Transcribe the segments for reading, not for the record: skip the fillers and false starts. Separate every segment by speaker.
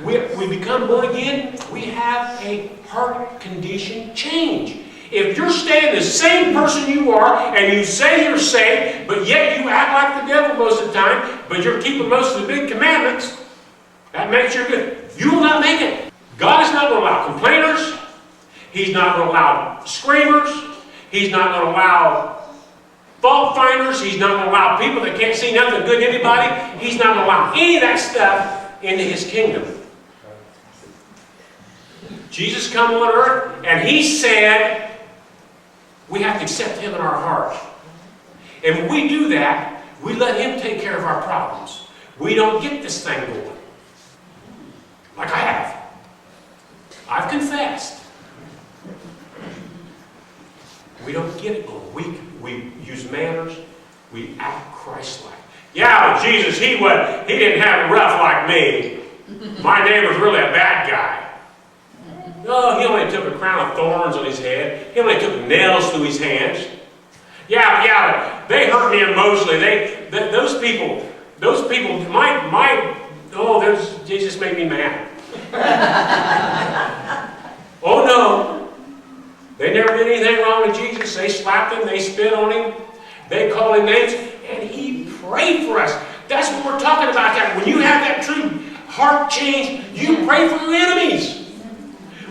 Speaker 1: we become born again, we have a heart condition change. If you're staying the same person you are, and you say you're saved, but yet you act like the devil most of the time, but you're keeping most of the big commandments, that makes you good. You will not make it. God is not going to allow complainers. He's not going to allow screamers. He's not going to allow fault finders. He's not going to allow people that can't see nothing good in anybody. He's not going to allow any of that stuff into His kingdom. Jesus come on earth, and He said we have to accept Him in our heart. And when we do that, we let Him take care of our problems. We don't get this thing going. Like I have. I've confessed. We don't get it going. We use manners. We act Christ-like. Yeah, but Jesus, He didn't have it rough like me. My neighbor's really a bad guy. No, He only took a crown of thorns on His head. He only took nails through His hands. Yeah, but they hurt me emotionally. Those people, Jesus made me mad. Oh no. They never did anything wrong with Jesus. They slapped Him, they spit on Him, they called Him names, and He prayed for us. That's what we're talking about. When you have that true heart change, you pray for your enemies.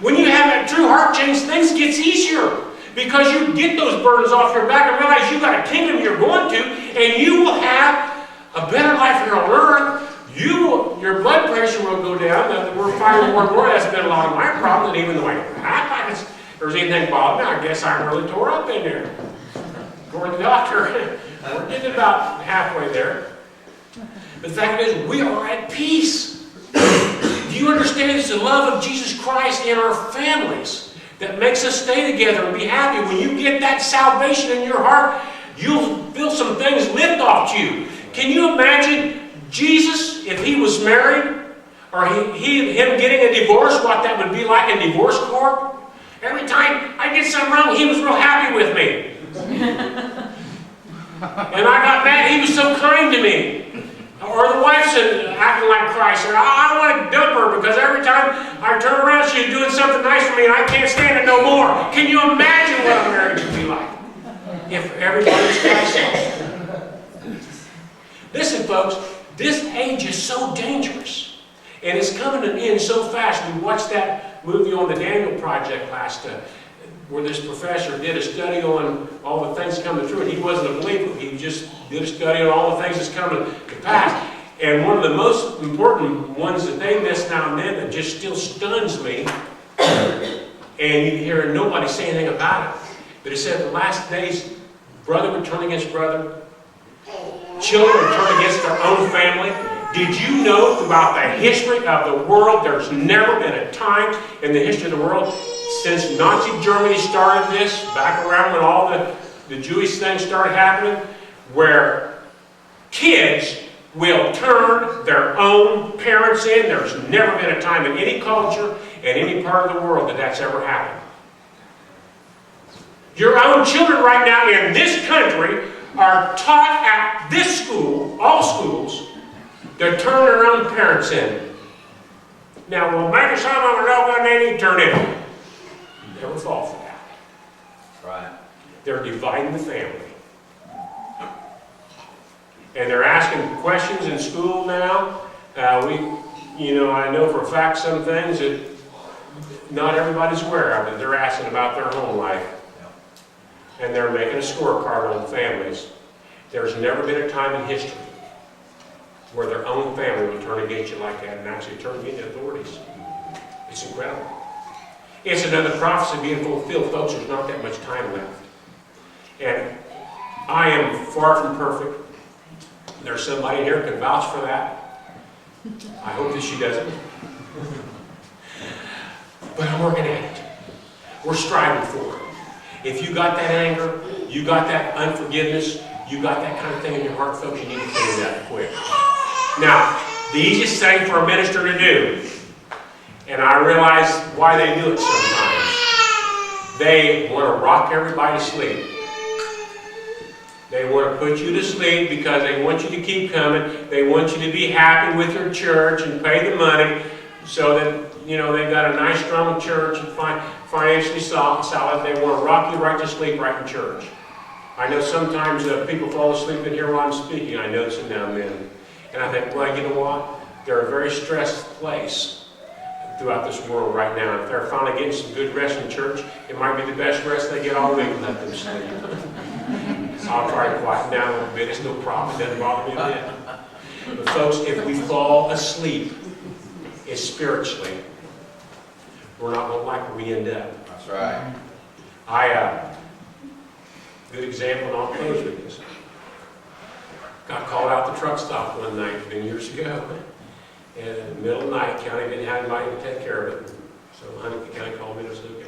Speaker 1: When you have that true heart change, things get easier. Because you get those burdens off your back and realize you've got a kingdom you're going to, and you will have a better life here on earth. Your blood pressure will go down. We're finding more and more. That's been a lot of my problem. And even though I act like there's anything bothering me, I guess I'm really tore up in there. According to the doctor, we're getting about halfway there. But the fact is, we are at peace. Do you understand it's the love of Jesus Christ in our families that makes us stay together and be happy? When you get that salvation in your heart, you'll feel some things lift off you. Can you imagine Jesus, if He was married, or him getting a divorce, what that would be like in divorce court? Every time I did something wrong, He was real happy with me. And I got mad, He was so kind to me. Or the wife's acting like Christ. Or I want to dump her because every time I turn around, she's doing something nice for me and I can't stand it no more. Can you imagine what a marriage would be like if everybody was Christ-like? Listen, folks, this age is so dangerous. And it's coming to an end so fast. We watched that movie on the Daniel Project last where this professor did a study on all the things coming through. And he wasn't a believer. He just did a study on all the things that's coming to pass. And one of the most important ones that they miss now and then that just still stuns me, and you hear nobody say anything about it, but it said the last days, brother would turn against brother, children would turn against their own family. Did you know throughout the history of the world, there's never been a time in the history of the world since Nazi Germany started this, back around when all the Jewish things started happening, where kids will turn their own parents in. There's never been a time in any culture, in any part of the world that that's ever happened. Your own children right now in this country are taught at this school, all schools, to turn their own parents in. Now, well, maybe some of them know when they need to turn in. Never fall for that.
Speaker 2: Right.
Speaker 1: They're dividing the family. And they're asking questions in school now. I know for a fact some things that not everybody's aware of, that they're asking about their home life. And they're making a scorecard on families. There's never been a time in history where their own family will turn against you like that and actually turn against the authorities. It's incredible. It's another prophecy being fulfilled, folks. There's not that much time left. And I am far from perfect. There's somebody here who can vouch for that. I hope that she doesn't. But I'm working at it. We're striving for it. If you got that anger, you got that unforgiveness, you got that kind of thing in your heart, folks, you need to clean that quick. Now, the easiest thing for a minister to do, and I realize why they do it sometimes, they want to rock everybody to sleep. They want to put you to sleep because they want you to keep coming. They want you to be happy with your church and pay the money. so that, you know, they've got a nice, strong church and financially solid. They want to rock you right to sleep right in church. I know sometimes people fall asleep in here while I'm speaking. I notice it now and then. And I think, well, you know what? They're a very stressed place throughout this world right now. If they're finally getting some good rest in church, it might be the best rest they get all week. Let them sleep. I'll try to quiet down a little bit. It's no problem. It doesn't bother me a bit. But folks, if we fall asleep, it's spiritually, we're not going to like where we end up.
Speaker 2: That's right.
Speaker 1: Good example, and I'll close with this. Got called out the truck stop one night, it's been years ago. And in the middle of the night, county didn't have anybody to take care of it. So Huntington County called me and I said, okay.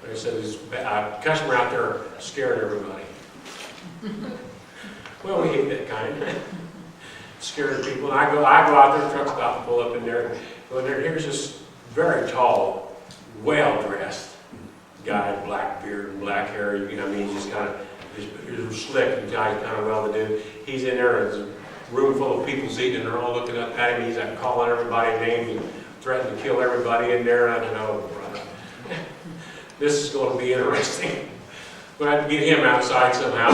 Speaker 1: But I said, there's a customer out there scaring everybody. Well, we hate that kind. Scaring people. And I go out there, truck stop, pull up in there. Go in there. Here's this very tall, well-dressed guy, black beard and black hair. You know, I mean, he's just kind of, he's slick. The guy's kind of well-to-do. He's in there, and there's a room full of people eating, and they're all looking up at him. He's like calling everybody names and threatening to kill everybody in there. And I don't know, brother, this is going to be interesting. But I had to get him outside somehow.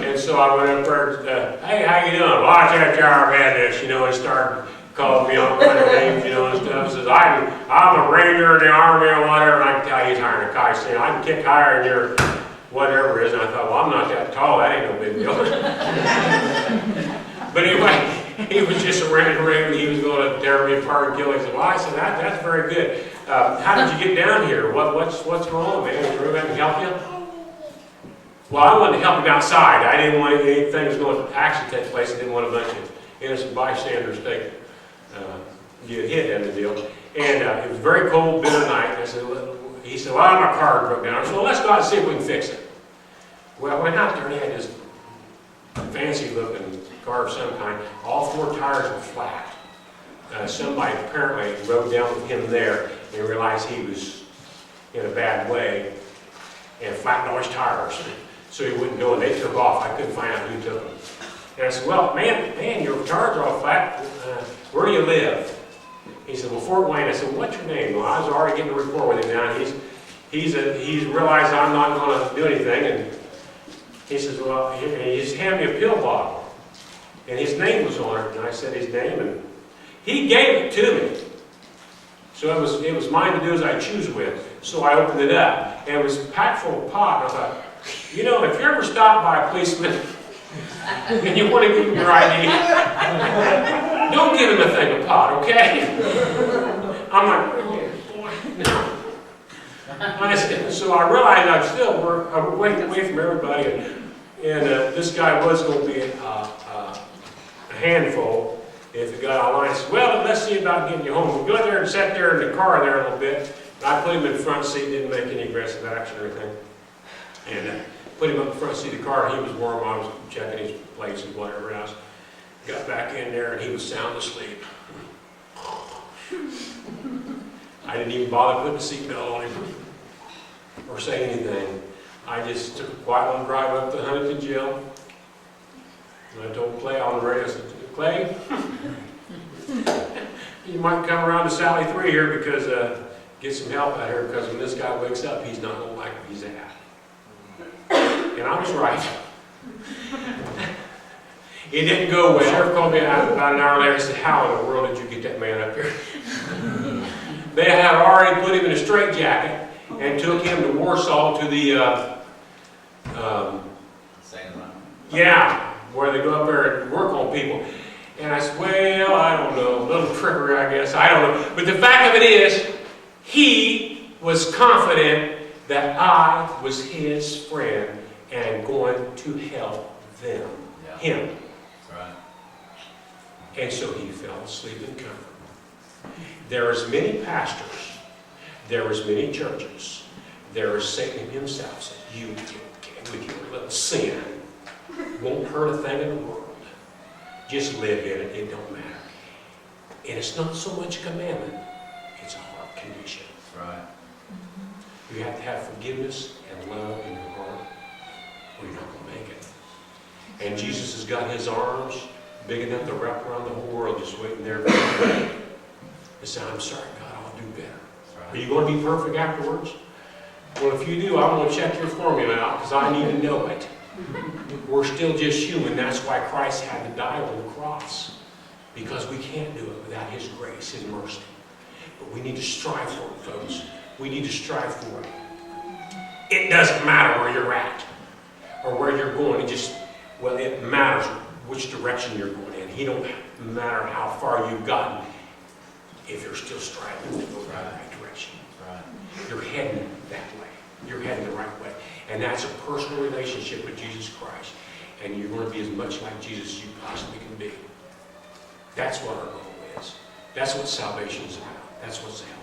Speaker 1: And so I went up there, hey, how you doing? Watch that jar business, you know, and started calling me all kind of names, you know, and stuff. Says, I'm a ranger in the army or whatever, and I can tell he's hiring a guy saying, I can kick higher than your whatever it is. And I thought, well, I'm not that tall, that ain't no big deal. But anyway, he was just a random ranger. He was going to tear me apart and kill me. He said, well, I said, that's very good. How did you get down here? What's going on, man? Is Ruben to help you? Well, I wanted to help him outside. I didn't want anything was going to actually take place. I didn't want a bunch of innocent bystanders get hit in the deal. And it was a very cold, bitter night. I said, he said, well, my car broke down. I said, well, let's go out and see if we can fix it. Well, I went out there and he had this fancy-looking car of some kind. All four tires were flat. Somebody apparently rode down with him there and realized he was in a bad way and flattened all his tires. So he wouldn't go, and they took off. I couldn't find out who took them. And I said, well, man, your tires are all flat. Where do you live? He said, well, Fort Wayne. I said, well, what's your name? Well, I was already getting a report with him now. He's realized I'm not going to do anything. And he says, well, he just handed me a pill bottle. And his name was on it. And I said his name, and he gave it to me. So it was mine to do as I choose with. So I opened it up, and it was packed full of pot. And I thought, you know, if you're ever stopped by a policeman and you want to give him your ID, don't give him a thing of pot, okay? I'm like, oh, boy, no. So I realized I'd still work, I was waiting away from everybody, and this guy was going to be a handful if it got out of line. I said, well, let's see about getting you home. We go there and sat there in the car there a little bit. I put him in the front seat, didn't make any aggressive action or anything. And put him up in the front seat of the car. He was warm. I was checking his plates and whatever else. Got back in there and he was sound asleep. I didn't even bother putting a seatbelt on him or say anything. I just took a quiet little drive up to Huntington Jail. And I told Clay on the radio, I said, Clay, you might come around to Sally 3 here because get some help out here, because when this guy wakes up, he's not going to like where he's at. And I was right. It didn't go well. The sheriff called me about an hour later and said, how in the world did you get that man up here? They had already put him in a straitjacket and took him to Warsaw to the, where they go up there and work on people. And I said, well, I don't know, a little trickery, I guess, I don't know. But the fact of it is, he was confident that I was his friend and going to help them, him.
Speaker 2: That's right.
Speaker 1: And so he fell asleep in comfort. There is many pastors, there is many churches, there is Satan himself says, you with your little sin won't hurt a thing in the world. Just live in it, it don't matter. And it's not so much a commandment, it's a heart condition.
Speaker 2: That's right.
Speaker 1: You have to have forgiveness and love in your heart, or you're not going to make it. And Jesus has got his arms big enough to wrap around the whole world, just waiting there for you. To say, I'm sorry, God. I'll do better. Are you going to be perfect afterwards? Well, if you do, I want to check your formula out because I need to know it. We're still just human. That's why Christ had to die on the cross. Because we can't do it without His grace, His mercy. But we need to strive for it, folks. We need to strive for it. It doesn't matter where you're at or where you're going. It matters which direction you're going in. It don't matter how far you've gotten if you're still striving to go in the right direction. You're heading that way. You're heading the right way. And that's a personal relationship with Jesus Christ. And you're going to be as much like Jesus as you possibly can be. That's what our goal is. That's what salvation is about. That's what salvation is.